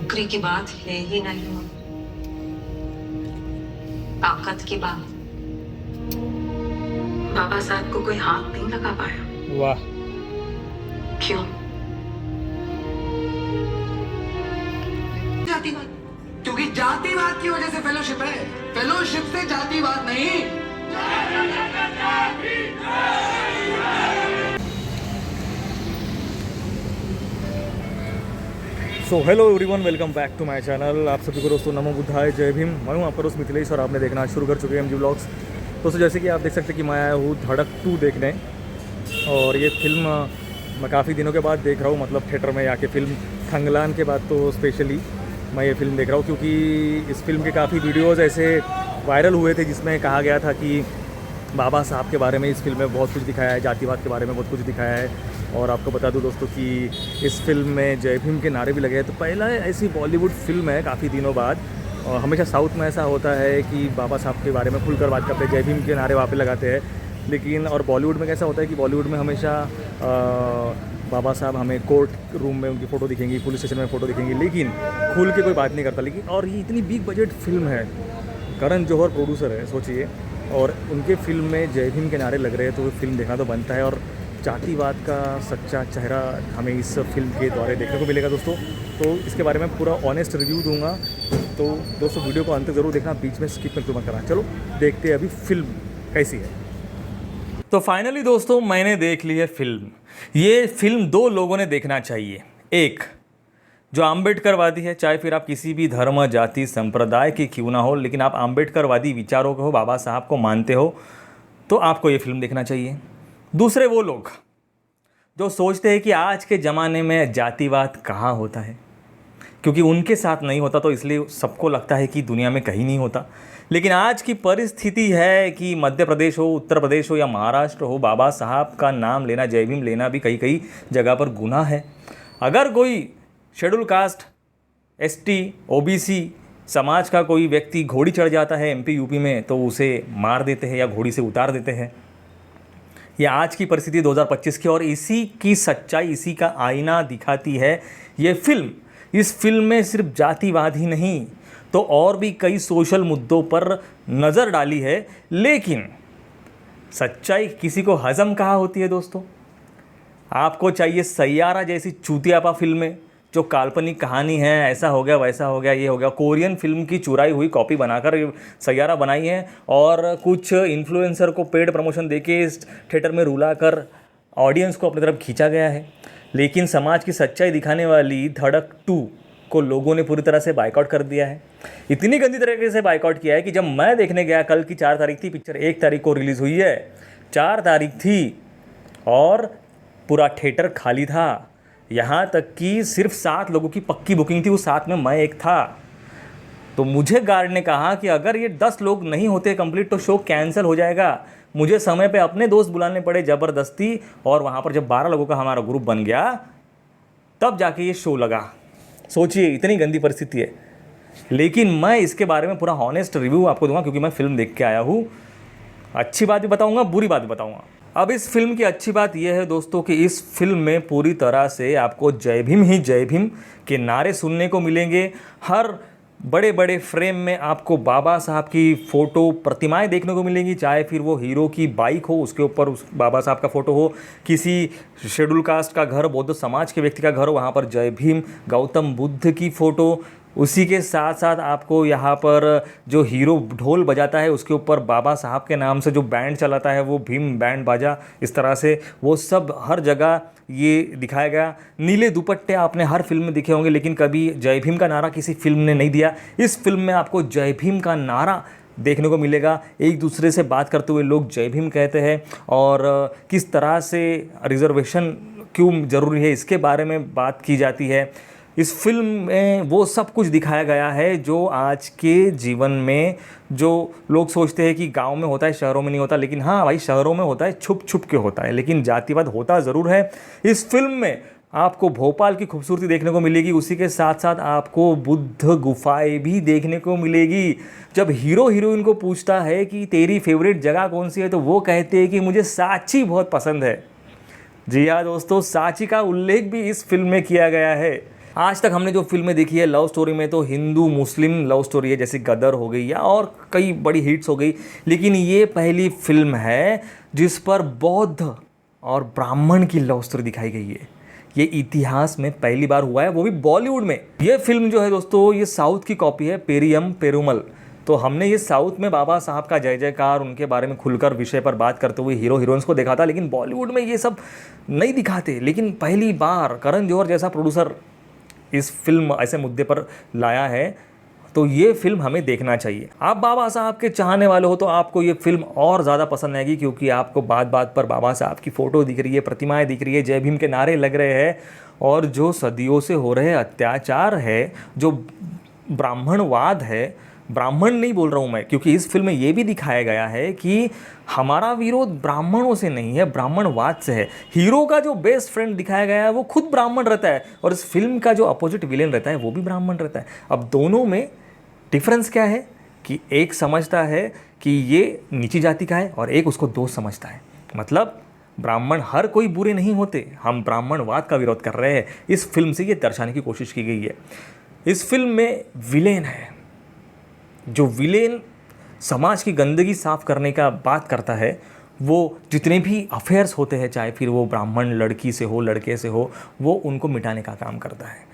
नौकरी की बात है ही नहीं, ताकत की बात। बाबा साहब को कोई हाथ नहीं लगा पाया। वाह। क्यों? जातिवाद। क्योंकि जातिवाद की वजह से फेलोशिप है, फेलोशिप से जातिवाद नहीं। So hello everyone, welcome back to my channel. आप सभी को दोस्तों नमो बुद्धाय, जय भीम। मैं हूं आपका दोस्त मिथिलेश और आपने देखना शुरू कर चुके हैं एमजी व्लॉग्स। दोस्तों जैसे कि आप देख सकते हैं कि मैं आया हूँ धड़क 2 देखने, और ये फिल्म मैं काफ़ी दिनों के बाद देख रहा हूँ, मतलब थिएटर में आके फिल्म थंगलान के बाद तो स्पेशली मैं ये फ़िल्म देख रहा हूँ, क्योंकि इस फिल्म के काफ़ी वीडियोज़ ऐसे वायरल हुए थे जिसमें कहा गया था कि बाबा साहब के बारे में इस फिल्म में बहुत कुछ दिखाया है, जातिवाद के बारे में बहुत कुछ दिखाया है। और आपको बता दूं दोस्तों कि इस फिल्म में जय भीम के नारे भी लगे हैं। तो पहला ऐसी बॉलीवुड फिल्म है काफ़ी दिनों बाद, और हमेशा साउथ में ऐसा होता है कि बाबा साहब के बारे में खुलकर बात करते हैं, जय भीम के नारे वहाँ पे लगाते हैं। लेकिन और बॉलीवुड में कैसा होता है कि बॉलीवुड में हमेशा बाबा साहब हमें कोर्ट रूम में उनकी फ़ोटो दिखेंगी, पुलिस स्टेशन में फ़ोटो दिखेंगी, लेकिन खुल के कोई बात नहीं करता। लेकिन और ये इतनी बिग बजट फिल्म है, करण जौहर प्रोड्यूसर है, सोचिए, और उनके फिल्म में जय भीम के नारे लग रहे हैं, तो फिल्म देखना तो बनता है। और जातिवाद का सच्चा चेहरा हमें इस फिल्म के द्वारा देखने को मिलेगा दोस्तों। तो इसके बारे में पूरा ऑनेस्ट रिव्यू दूंगा, तो दोस्तों वीडियो को अंत तक ज़रूर देखना, बीच में स्किप मत करना। चलो देखते हैं अभी फिल्म कैसी है। तो फाइनली दोस्तों मैंने देख ली है फिल्म। ये फिल्म 2 लोगों ने देखना चाहिए। एक जो आम्बेडकरवादी है, चाहे फिर आप किसी भी धर्म जाति संप्रदाय के क्यों ना हो, लेकिन आप आम्बेडकरवादी विचारों के हो, बाबा साहब को मानते हो, तो आपको ये फिल्म देखना चाहिए। दूसरे वो लोग जो सोचते हैं कि आज के ज़माने में जातिवाद कहाँ होता है, क्योंकि उनके साथ नहीं होता तो इसलिए सबको लगता है कि दुनिया में कहीं नहीं होता। लेकिन आज की परिस्थिति है कि मध्य प्रदेश हो, उत्तर प्रदेश हो या महाराष्ट्र हो, बाबा साहब का नाम लेना, जय भीम लेना भी कई कई जगह पर गुनाह है। अगर कोई शेड्यूल कास्ट, एसटी, ओबीसी समाज का कोई व्यक्ति घोड़ी चढ़ जाता है एमपी यूपी में, तो उसे मार देते हैं या घोड़ी से उतार देते हैं। ये आज की परिस्थिति 2025 की, और इसी की सच्चाई, इसी का आईना दिखाती है ये फिल्म। इस फिल्म में सिर्फ जातिवाद ही नहीं तो और भी कई सोशल मुद्दों पर नज़र डाली है। लेकिन सच्चाई किसी को हजम कहाँ होती है दोस्तों। आपको चाहिए सैयारा जैसी चूतियापा फिल्में जो काल्पनिक कहानी है, ऐसा हो गया, वैसा हो गया, ये हो गया। कोरियन फिल्म की चुराई हुई कॉपी बनाकर सैयारा बनाई है, और कुछ इन्फ्लुएंसर को पेड प्रमोशन देके इस थिएटर में रुला कर ऑडियंस को अपनी तरफ खींचा गया है। लेकिन समाज की सच्चाई दिखाने वाली धड़क 2 को लोगों ने पूरी तरह से बाइकआउट कर दिया है। इतनी गंदी तरीके से बाइकआउट किया है कि जब मैं देखने गया, कल की 4 तारीख थी, पिक्चर 1 तारीख को रिलीज़ हुई है, 4 तारीख थी और पूरा थिएटर खाली था। यहाँ तक कि सिर्फ 7 लोगों की पक्की बुकिंग थी, उस 7 में मैं एक था। तो मुझे गार्ड ने कहा कि अगर ये 10 लोग नहीं होते कंप्लीट तो शो कैंसिल हो जाएगा। मुझे समय पे अपने दोस्त बुलाने पड़े ज़बरदस्ती, और वहाँ पर जब 12 लोगों का हमारा ग्रुप बन गया तब जाके ये शो लगा। सोचिए इतनी गंदी परिस्थिति है। लेकिन मैं इसके बारे में पूरा हॉनेस्ट रिव्यू आपको दूंगा, क्योंकि मैं फिल्म देख के आया हूँ। अच्छी बात भी बताऊँगा, बुरी बात भी बताऊँगा। अब इस फिल्म की अच्छी बात यह है दोस्तों कि इस फिल्म में पूरी तरह से आपको जय भीम ही जय भीम के नारे सुनने को मिलेंगे। हर बड़े बड़े फ्रेम में आपको बाबा साहब की फ़ोटो, प्रतिमाएं देखने को मिलेंगी, चाहे फिर वो हीरो की बाइक हो, उसके ऊपर उस बाबा साहब का फ़ोटो हो, किसी शेड्यूल कास्ट का घर, बौद्ध समाज के व्यक्ति का घर हो, वहाँ पर जय भीम, गौतम बुद्ध की फ़ोटो। उसी के साथ साथ आपको यहाँ पर जो हीरो ढोल बजाता है उसके ऊपर बाबा साहब के नाम से जो बैंड चलाता है वो भीम बैंड बाजा, इस तरह से वो सब हर जगह ये दिखाया गया। नीले दुपट्टे आपने हर फिल्म में दिखे होंगे, लेकिन कभी जय भीम का नारा किसी फिल्म ने नहीं दिया। इस फिल्म में आपको जय भीम का नारा देखने को मिलेगा। एक दूसरे से बात करते हुए लोग जय भीम कहते हैं, और किस तरह से रिजर्वेशन क्यों ज़रूरी है इसके बारे में बात की जाती है। इस फिल्म में वो सब कुछ दिखाया गया है जो आज के जीवन में जो लोग सोचते हैं कि गांव में होता है, शहरों में नहीं होता। लेकिन हाँ भाई, शहरों में होता है, छुप छुप के होता है, लेकिन जातिवाद होता ज़रूर है। इस फिल्म में आपको भोपाल की खूबसूरती देखने को मिलेगी, उसी के साथ साथ आपको बुद्ध गुफाएं भी देखने को मिलेगी। जब हीरो हीरोइन को पूछता है कि तेरी फेवरेट जगह कौन सी है, तो वो कहते हैं कि मुझे सांची बहुत पसंद है। जी हाँ दोस्तों, सांची का उल्लेख भी इस फिल्म में किया गया है। आज तक हमने जो फिल्में देखी है लव स्टोरी में, तो हिंदू मुस्लिम लव स्टोरी है, जैसे गदर हो गई या और कई बड़ी हिट्स हो गई, लेकिन ये पहली फिल्म है जिस पर बौद्ध और ब्राह्मण की लव स्टोरी दिखाई गई है। ये इतिहास में पहली बार हुआ है, वो भी बॉलीवुड में। ये फिल्म जो है दोस्तों, ये साउथ की कॉपी है, पेरियम पेरुमल। तो हमने ये साउथ में बाबा साहब का जय जयकार, उनके बारे में खुलकर विषय पर बात करते हुए हीरो हीरोइंस को देखा था, लेकिन बॉलीवुड में ये सब नहीं दिखाते। लेकिन पहली बार करण जौहर जैसा प्रोड्यूसर इस फिल्म ऐसे मुद्दे पर लाया है, तो ये फिल्म हमें देखना चाहिए। आप बाबा साहब के चाहने वाले हो तो आपको ये फिल्म और ज़्यादा पसंद आएगी, क्योंकि आपको बात बात पर बाबा साहब की फ़ोटो दिख रही है, प्रतिमाएं दिख रही है, जय भीम के नारे लग रहे हैं, और जो सदियों से हो रहे अत्याचार है, जो ब्राह्मणवाद है, ब्राह्मण नहीं बोल रहा हूँ मैं, क्योंकि इस फिल्म में ये भी दिखाया गया है कि हमारा विरोध ब्राह्मणों से नहीं है, ब्राह्मणवाद से है। हीरो का जो बेस्ट फ्रेंड दिखाया गया है वो खुद ब्राह्मण रहता है, और इस फिल्म का जो अपोजिट विलेन रहता है वो भी ब्राह्मण रहता है। अब दोनों में डिफरेंस क्या है कि एक समझता है कि ये नीची जाति का है और एक उसको दोस्त समझता है। मतलब ब्राह्मण हर कोई बुरे नहीं होते, हम ब्राह्मणवाद का विरोध कर रहे हैं। इस फिल्म से ये दर्शाने की कोशिश की गई है। इस फिल्म में विलेन है, जो विलेन समाज की गंदगी साफ करने का बात करता है, वो जितने भी अफेयर्स होते हैं, चाहे फिर वो ब्राह्मण लड़की से हो, लड़के से हो, वो उनको मिटाने का काम करता है।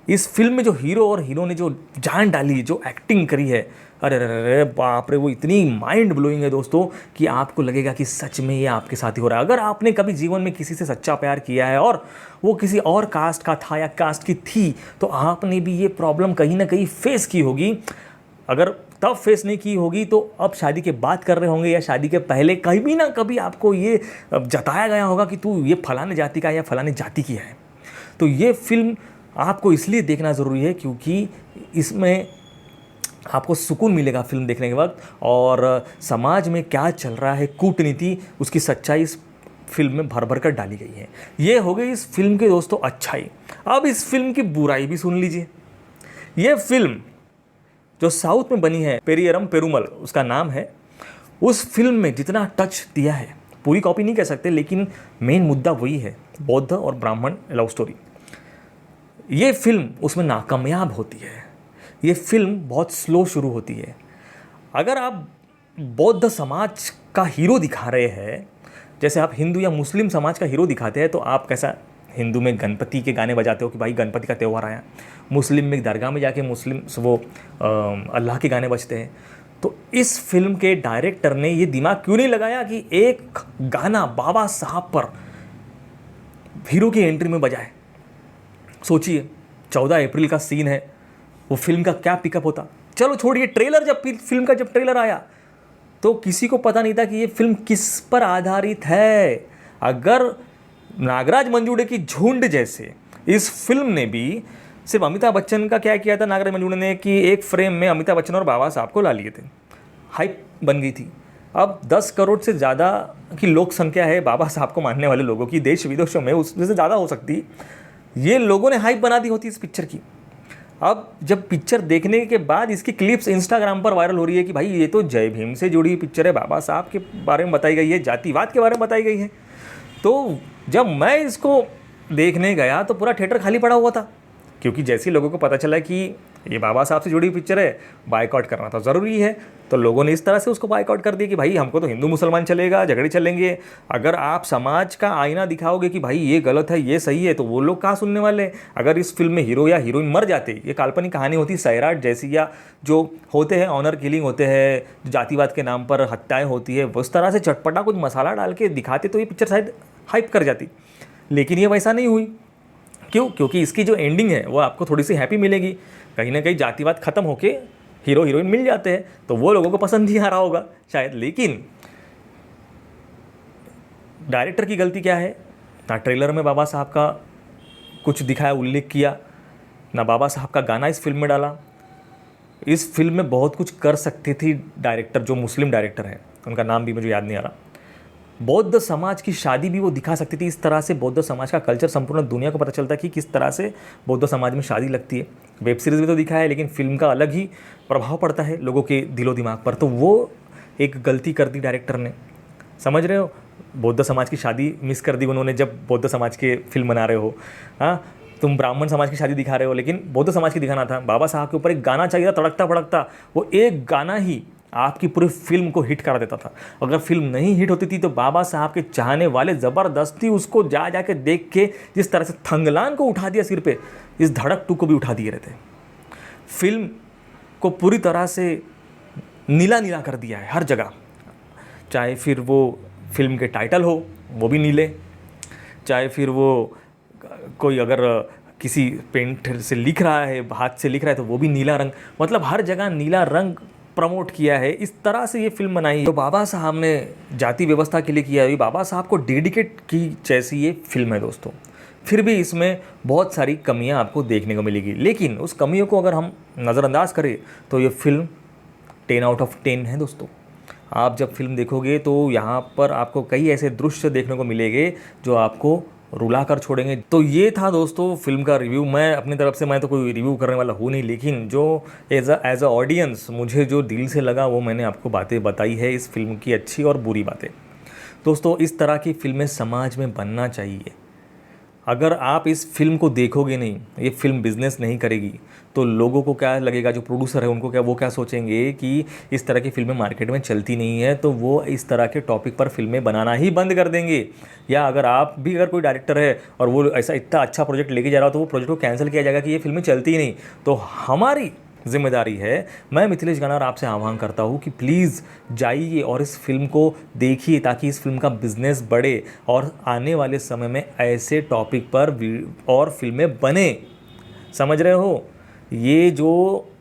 इस फिल्म में जो हीरो और हीरो ने जो जान डाली, जो एक्टिंग करी है, अरे अरे बाप रे, वो इतनी माइंड ब्लोइंग है दोस्तों कि आपको लगेगा कि सच में ये आपके साथ ही हो रहा है। अगर आपने कभी जीवन में किसी से सच्चा प्यार किया है और वो किसी और कास्ट का था या कास्ट की थी, तो आपने भी ये प्रॉब्लम कहीं ना कहीं फेस की होगी। अगर तब फेस नहीं की होगी तो अब शादी के बाद कर रहे होंगे, या शादी के पहले कभी ना कभी आपको ये जताया गया होगा कि तू ये फलाने जाति का या फलाने जाति की है। तो ये फिल्म आपको इसलिए देखना ज़रूरी है क्योंकि इसमें आपको सुकून मिलेगा फिल्म देखने के वक्त, और समाज में क्या चल रहा है, कूटनीति, उसकी सच्चाई इस फिल्म में भर भर कर डाली गई है। ये हो गई इस फिल्म के दोस्तों अच्छाई। अब इस फिल्म की बुराई भी सुन लीजिए। ये फिल्म जो साउथ में बनी है, पेरियरम पेरुमल उसका नाम है, उस फिल्म में जितना टच दिया है, पूरी कॉपी नहीं कह सकते, लेकिन मेन मुद्दा वही है, बौद्ध और ब्राह्मण लव स्टोरी। ये फिल्म उसमें नाकामयाब होती है। ये फिल्म बहुत स्लो शुरू होती है। अगर आप बौद्ध समाज का हीरो दिखा रहे हैं, जैसे आप हिंदू या मुस्लिम समाज का हीरो दिखाते हैं, तो आप कैसा हिंदू में गणपति के गाने बजाते हो कि भाई गणपति का त्यौहार आया, मुस्लिम में दरगाह में जाके मुस्लिम वो अल्लाह के गाने बजते हैं। तो इस फिल्म के डायरेक्टर ने ये दिमाग क्यों नहीं लगाया कि एक गाना बाबा साहब पर हीरो की एंट्री में बजाए। सोचिए 14 अप्रैल का सीन है, वो फिल्म का क्या पिकअप होता। चलो छोड़िए, ट्रेलर जब फिल्म का जब ट्रेलर आया तो किसी को पता नहीं था कि ये फिल्म किस पर आधारित है। अगर नागराज मंजुड़े की झुंड जैसे इस फिल्म ने भी सिर्फ अमिताभ बच्चन का क्या किया था, नागराज मंजुड़े ने, कि एक फ्रेम में अमिताभ बच्चन और बाबा साहब को ला लिए थे, हाइप बन गई थी। अब 10 करोड़ से ज़्यादा की लोक संख्या है बाबा साहब को मानने वाले लोगों की, देश विदेशों में उससे ज़्यादा हो सकती। ये लोगों ने हाइप बना दी होती इस पिक्चर की। अब जब पिक्चर देखने के बाद इसकी क्लिप्स इंस्टाग्राम पर वायरल हो रही है कि भाई ये तो जय भीम से जुड़ी हुई पिक्चर है, बाबा साहब के बारे में बताई गई है, जातिवाद के बारे में बताई गई है। तो जब मैं इसको देखने गया तो पूरा थिएटर खाली पड़ा हुआ था, क्योंकि जैसे लोगों को पता चला कि ये बाबा साहब से जुड़ी हुई पिक्चर है, बायकॉट करना तो ज़रूरी है, तो लोगों ने इस तरह से उसको बायकॉट कर दिया कि भाई हमको तो हिंदू मुसलमान चलेगा, झगड़े चलेंगे। अगर आप समाज का आईना दिखाओगे कि भाई ये गलत है, ये सही है, तो वो लोग कहाँ सुनने वाले। अगर इस फिल्म में हीरो या हीरोइन मर जाते, ये काल्पनिक कहानी होती सैराट जैसी, या जो होते हैं ऑनर किलिंग होते हैं, जातिवाद के नाम पर हत्याएँ होती है, उस तरह से चटपटा कुछ मसाला डाल के दिखाते तो ये पिक्चर शायद हाइप कर जाती। लेकिन ये वैसा नहीं हुई। क्यों? क्योंकि इसकी जो एंडिंग है वो आपको थोड़ी सी हैप्पी मिलेगी। कहीं ना कहीं जातिवाद खत्म होके हीरो हीरोइन मिल जाते हैं, तो वो लोगों को पसंद नहीं आ रहा होगा शायद। लेकिन डायरेक्टर की गलती क्या है, ना ट्रेलर में बाबा साहब का कुछ दिखाया, उल्लेख किया, ना बाबा साहब का गाना इस फिल्म में डाला। इस फिल्म में बहुत कुछ कर सकती थी डायरेक्टर, जो मुस्लिम डायरेक्टर है, उनका नाम भी मुझे याद नहीं आ रहा। बौद्ध समाज की शादी भी वो दिखा सकती थी। इस तरह से बौद्ध समाज का कल्चर संपूर्ण दुनिया को पता चलता है कि किस तरह से बौद्ध समाज में शादी लगती है। वेब सीरीज़ में तो दिखा है, लेकिन फिल्म का अलग ही प्रभाव पड़ता है लोगों के दिलो दिमाग पर। तो वो एक गलती कर दी डायरेक्टर ने, समझ रहे हो। बौद्ध समाज की शादी मिस कर दी उन्होंने जब बौद्ध समाज के फिल्म बना रहे हो। हाँ, तुम ब्राह्मण समाज की शादी दिखा रहे हो, लेकिन बौद्ध समाज की दिखाना था। बाबा साहब के ऊपर एक गाना चाहिए था तड़कता भड़कता, वो एक गाना ही आपकी पूरी फिल्म को हिट करा देता था। अगर फिल्म नहीं हिट होती थी तो बाबा साहब के चाहने वाले ज़बरदस्ती उसको जा के देख के, जिस तरह से थंगलान को उठा दिया सिर पे, इस धड़क 2 को भी उठा दिए रहते। फिल्म को पूरी तरह से नीला नीला कर दिया है हर जगह, चाहे फिर वो फिल्म के टाइटल हो वो भी नीले, चाहे फिर वो कोई अगर किसी पेंट से लिख रहा है, हाथ से लिख रहा है, तो वो भी नीला रंग, मतलब हर जगह नीला रंग प्रमोट किया है। इस तरह से ये फिल्म बनाई है। तो बाबा साहब ने जाति व्यवस्था के लिए किया है, बाबा साहब को डेडिकेट की जैसी ये फिल्म है दोस्तों। फिर भी इसमें बहुत सारी कमियां आपको देखने को मिलेगी, लेकिन उस कमियों को अगर हम नज़रअंदाज करें तो ये फिल्म 10 आउट ऑफ 10 है दोस्तों। आप जब फिल्म देखोगे तो यहाँ पर आपको कई ऐसे दृश्य देखने को मिलेंगे जो आपको रुला कर छोड़ेंगे। तो ये था दोस्तों फिल्म का रिव्यू। मैं अपनी तरफ से मैं तो कोई रिव्यू करने वाला हूँ नहीं, लेकिन जो एज अ ऑडियंस मुझे जो दिल से लगा वो मैंने आपको बातें बताई है, इस फिल्म की अच्छी और बुरी बातें। दोस्तों इस तरह की फिल्में समाज में बनना चाहिए। अगर आप इस फिल्म को देखोगे नहीं, ये फिल्म बिजनेस नहीं करेगी, तो लोगों को क्या लगेगा, जो प्रोड्यूसर है उनको वो क्या सोचेंगे कि इस तरह की फिल्में मार्केट में चलती नहीं है, तो वो इस तरह के टॉपिक पर फिल्में बनाना ही बंद कर देंगे। या अगर आप भी अगर कोई डायरेक्टर है और वो ऐसा इतना अच्छा प्रोजेक्ट लेके जा रहा हो तो वो प्रोजेक्ट को कैंसिल किया जाएगा कि ये फिल्में चलती ही नहीं। तो हमारी जिम्मेदारी है, मैं मिथिलेश गानार आपसे आह्वान करता हूँ कि प्लीज़ जाइए और इस फिल्म को देखिए, ताकि इस फिल्म का बिजनेस बढ़े और आने वाले समय में ऐसे टॉपिक पर और फिल्में बने। समझ रहे हो, ये जो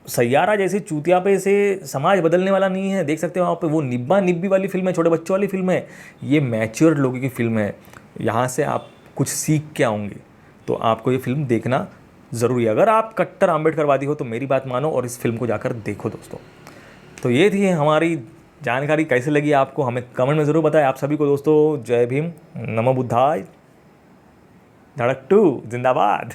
सैयारा जैसी चूतिया पे से समाज बदलने वाला नहीं है। देख सकते हो वहाँ पे वो निब्बा निब्बी वाली फिल्म है, छोटे बच्चों वाली फिल्म है। ये मैच्योर लोगों की फिल्म है, यहाँ से आप कुछ सीख के आओगे, तो आपको ये फिल्म देखना ज़रूरी है। अगर आप कट्टर आम्बेडकरवादी हो तो मेरी बात मानो और इस फिल्म को जाकर देखो दोस्तों। तो ये थी हमारी जानकारी, कैसे लगी आपको हमें कमेंट में ज़रूर बताएं। आप सभी को दोस्तों जय भीम, नमो बुद्धाय, धड़क 2 जिंदाबाद।